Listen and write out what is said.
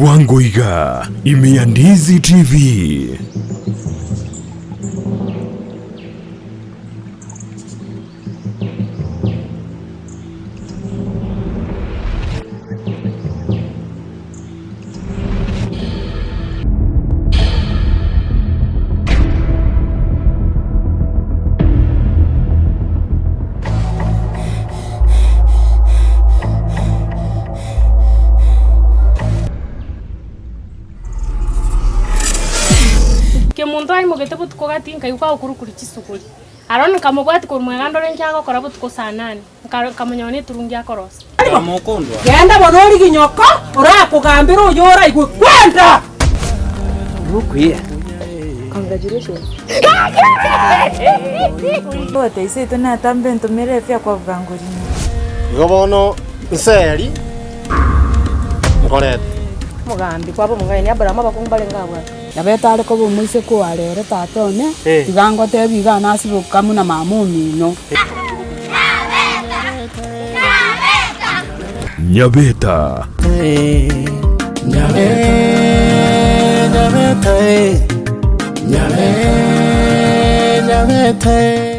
Wangoiga Imiandizi TV. Kemuntu ai mogete butuko gatinka yuka ukurukuri chisukuri aroni kamubwati ko mwegando renjago kora butuko sanani kamunyone turungi akorosa amokondwa genda bonori ginyoko urakugambira uyora igwe kwenda rukwiye. Congratulations. Bote ise tuna tambe ntumire fya kwa vanguri gobono nseri ngorete mugambi kwabo mungaini abarama bakumbale ngabwa yabeta ariko bumuise ko arere tatone tigango tebiga nasibuka muna mamumino Nyabeta. Nyabeta.